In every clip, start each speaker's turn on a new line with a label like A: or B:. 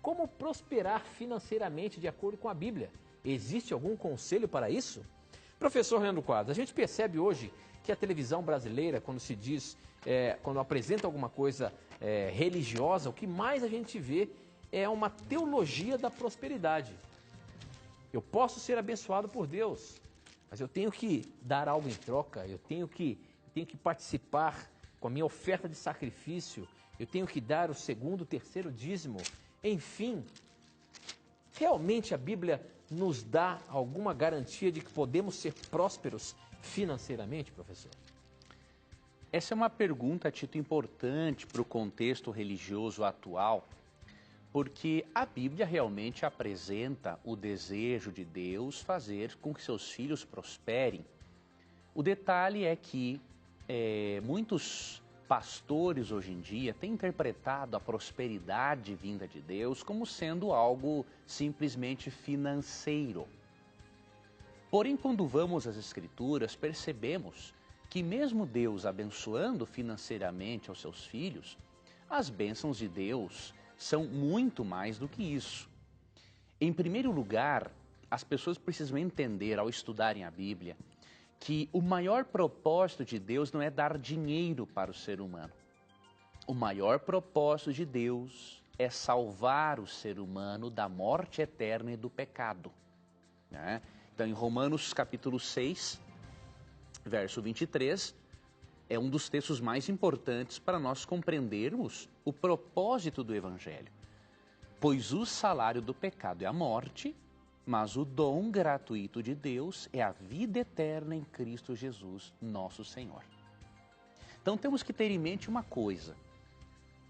A: como prosperar financeiramente de acordo com a Bíblia. Existe algum conselho para isso? Professor Leandro Quadros, a gente percebe hoje que a televisão brasileira, quando se diz, quando apresenta alguma coisa religiosa, o que mais a gente vê é uma teologia da prosperidade. Eu posso ser abençoado por Deus, mas eu tenho que dar algo em troca, eu tenho que participar com a minha oferta de sacrifício, eu tenho que dar o segundo, terceiro dízimo, enfim. Realmente a Bíblia nos dá alguma garantia de que podemos ser prósperos financeiramente, professor?
B: Essa é uma pergunta, Tito, importante para o contexto religioso atual, porque a Bíblia realmente apresenta o desejo de Deus fazer com que seus filhos prosperem. O detalhe é que muitos pastores hoje em dia têm interpretado a prosperidade vinda de Deus como sendo algo simplesmente financeiro. Porém, quando vamos às Escrituras, percebemos que mesmo Deus abençoando financeiramente aos seus filhos, as bênçãos de Deus são muito mais do que isso. Em primeiro lugar, as pessoas precisam entender ao estudarem a Bíblia que o maior propósito de Deus não é dar dinheiro para o ser humano. O maior propósito de Deus é salvar o ser humano da morte eterna e do pecado, né? Então, em Romanos capítulo 6, verso 23, é um dos textos mais importantes para nós compreendermos o propósito do Evangelho. Pois o salário do pecado é a morte, mas o dom gratuito de Deus é a vida eterna em Cristo Jesus, nosso Senhor. Então temos que ter em mente uma coisa: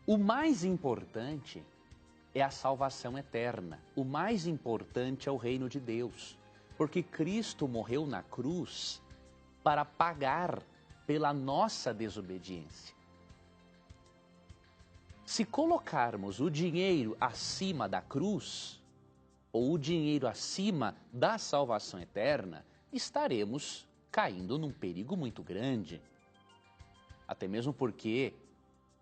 B: o mais importante é a salvação eterna, o mais importante é o reino de Deus, porque Cristo morreu na cruz para pagar pela nossa desobediência. Se colocarmos o dinheiro acima da cruz, ou o dinheiro acima da salvação eterna, estaremos caindo num perigo muito grande. Até mesmo porque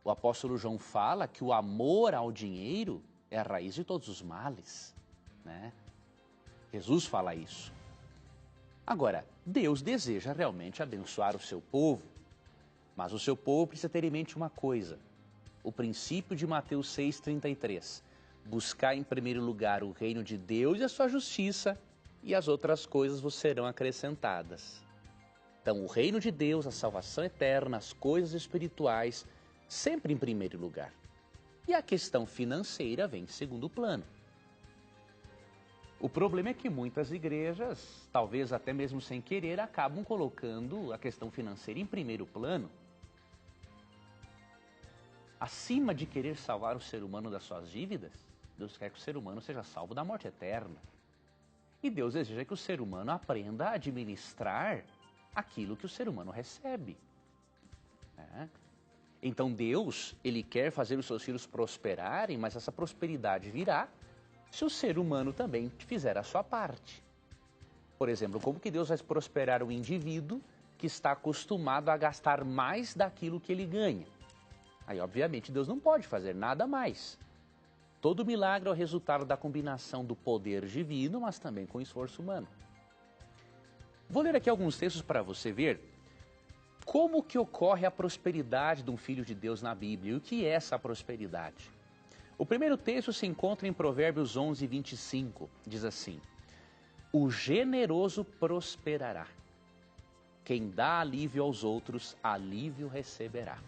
B: o apóstolo João fala que o amor ao dinheiro é a raiz de todos os males, né? Jesus fala isso. Agora, Deus deseja realmente abençoar o seu povo, mas o seu povo precisa ter em mente uma coisa: o princípio de Mateus 6,33. Buscar em primeiro lugar o reino de Deus e a sua justiça, e as outras coisas vos serão acrescentadas. Então, o reino de Deus, a salvação eterna, as coisas espirituais, sempre em primeiro lugar. E a questão financeira vem em segundo plano. O problema é que muitas igrejas, talvez até mesmo sem querer, acabam colocando a questão financeira em primeiro plano, acima de querer salvar o ser humano das suas dívidas. Deus quer que o ser humano seja salvo da morte eterna. E Deus deseja que o ser humano aprenda a administrar aquilo que o ser humano recebe. Então Deus, Ele quer fazer os seus filhos prosperarem, mas essa prosperidade virá se o ser humano também fizer a sua parte. Por exemplo, como que Deus vai prosperar o indivíduo que está acostumado a gastar mais daquilo que ele ganha? Aí, obviamente, Deus não pode fazer nada mais. Todo milagre é o resultado da combinação do poder divino, mas também com o esforço humano. Vou ler aqui alguns textos para você ver como que ocorre a prosperidade de um filho de Deus na Bíblia e o que é essa prosperidade. O primeiro texto se encontra em Provérbios 11, 25. Diz assim: o generoso prosperará. Quem dá alívio aos outros, alívio receberá.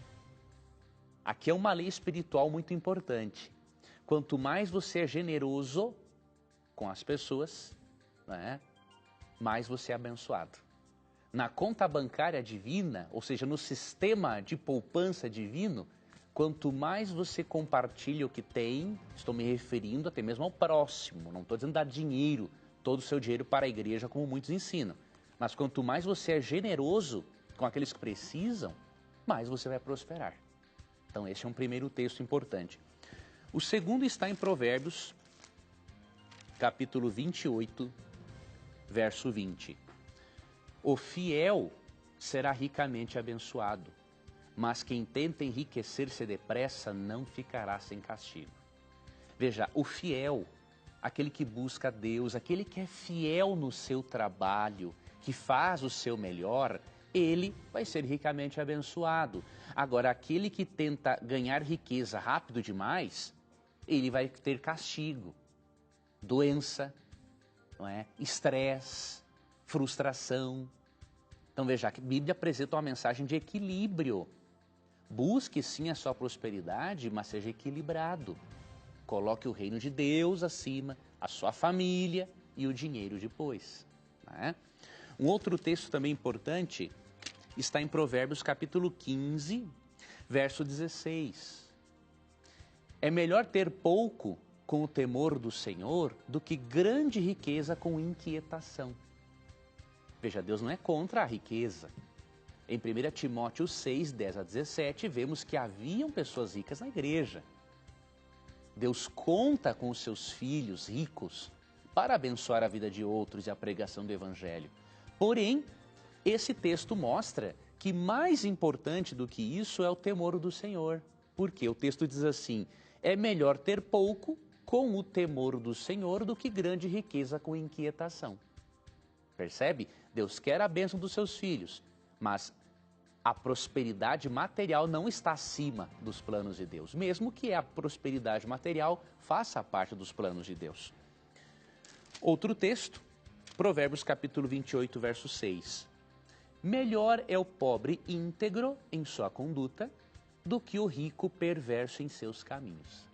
B: Aqui é uma lei espiritual muito importante. Quanto mais você é generoso com as pessoas, né, mais você é abençoado. Na conta bancária divina, ou seja, no sistema de poupança divino, quanto mais você compartilha o que tem, estou me referindo até mesmo ao próximo, não estou dizendo dar dinheiro, todo o seu dinheiro para a igreja, como muitos ensinam. Mas quanto mais você é generoso com aqueles que precisam, mais você vai prosperar. Então esse é um primeiro texto importante. O segundo está em Provérbios, capítulo 28, verso 20. O fiel será ricamente abençoado, mas quem tenta enriquecer-se depressa não ficará sem castigo. Veja, o fiel, aquele que busca Deus, aquele que é fiel no seu trabalho, que faz o seu melhor, ele vai ser ricamente abençoado. Agora, aquele que tenta ganhar riqueza rápido demais, ele vai ter castigo, doença, não é? Estresse, frustração. Então veja, a Bíblia apresenta uma mensagem de equilíbrio. Busque sim a sua prosperidade, mas seja equilibrado. Coloque o reino de Deus acima, a sua família e o dinheiro depois. Né? Um outro texto também importante está em Provérbios capítulo 15, verso 16. É melhor ter pouco com o temor do Senhor do que grande riqueza com inquietação. Veja, Deus não é contra a riqueza. Em 1 Timóteo 6, 10 a 17, vemos que haviam pessoas ricas na igreja. Deus conta com os seus filhos ricos para abençoar a vida de outros e a pregação do Evangelho. Porém, esse texto mostra que mais importante do que isso é o temor do Senhor. Porque o texto diz assim, é melhor ter pouco com o temor do Senhor do que grande riqueza com inquietação. Percebe? Deus quer a bênção dos seus filhos, mas a prosperidade material não está acima dos planos de Deus, mesmo que a prosperidade material faça parte dos planos de Deus. Outro texto, Provérbios capítulo 28, verso 6. Melhor é o pobre íntegro em sua conduta do que o rico perverso em seus caminhos.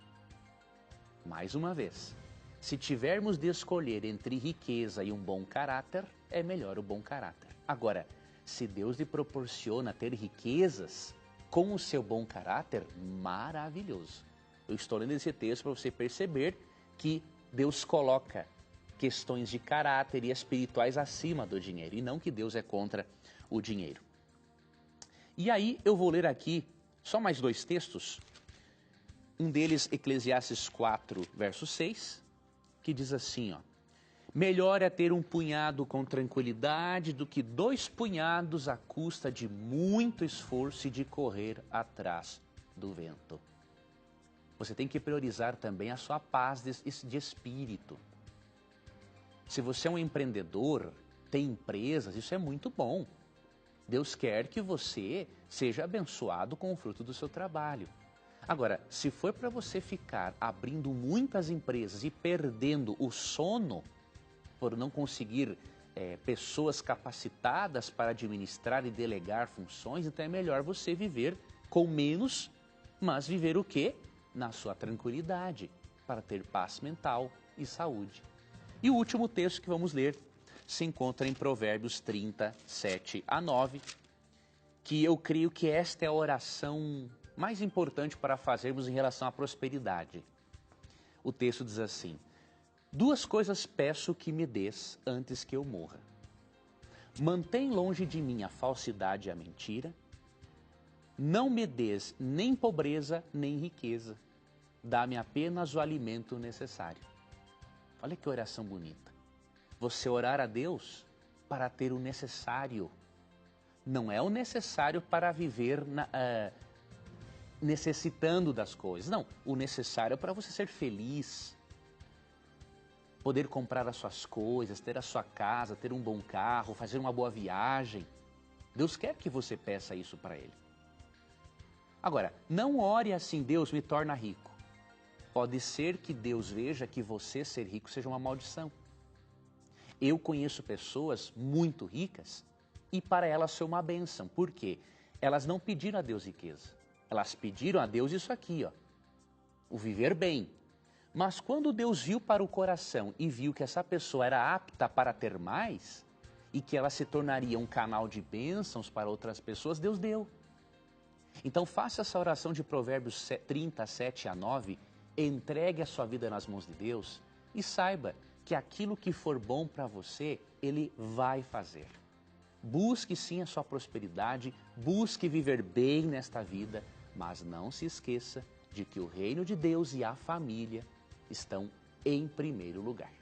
B: Mais uma vez, se tivermos de escolher entre riqueza e um bom caráter, é melhor o bom caráter. Agora, se Deus lhe proporciona ter riquezas com o seu bom caráter, maravilhoso. Eu estou lendo esse texto para você perceber que Deus coloca questões de caráter e espirituais acima do dinheiro, e não que Deus é contra o dinheiro. E aí eu vou ler aqui só mais dois textos. Um deles, Eclesiastes 4, verso 6, que diz assim, ó. Melhor é ter um punhado com tranquilidade do que 2 punhados à custa de muito esforço e de correr atrás do vento. Você tem que priorizar também a sua paz de espírito. Se você é um empreendedor, tem empresas, isso é muito bom. Deus quer que você seja abençoado com o fruto do seu trabalho. Agora, se for para você ficar abrindo muitas empresas e perdendo o sono, por não conseguir pessoas capacitadas para administrar e delegar funções, então é melhor você viver com menos, mas viver o quê? Na sua tranquilidade, para ter paz mental e saúde. E o último texto que vamos ler se encontra em Provérbios 30, 7 a 9, que eu creio que esta é a oração mais importante para fazermos em relação à prosperidade. O texto diz assim, 2 coisas peço que me dês antes que eu morra. Mantém longe de mim a falsidade e a mentira. Não me dês nem pobreza nem riqueza. Dá-me apenas o alimento necessário. Olha que oração bonita. Você orar a Deus para ter o necessário. Não é o necessário para viver necessitando das coisas. Não, o necessário é para você ser feliz, poder comprar as suas coisas, ter a sua casa, ter um bom carro, fazer uma boa viagem. Deus quer que você peça isso para Ele. Agora, não ore assim, Deus me torna rico. Pode ser que Deus veja que você ser rico seja uma maldição. Eu conheço pessoas muito ricas e para elas foi uma bênção. Por quê? Elas não pediram a Deus riqueza. Elas pediram a Deus isso aqui, ó, o viver bem. Mas quando Deus viu para o coração e viu que essa pessoa era apta para ter mais e que ela se tornaria um canal de bênçãos para outras pessoas, Deus deu. Então faça essa oração de Provérbios 30, 7 a 9, entregue a sua vida nas mãos de Deus e saiba que aquilo que for bom para você, Ele vai fazer. Busque sim a sua prosperidade, busque viver bem nesta vida, mas não se esqueça de que o reino de Deus e a família estão em primeiro lugar.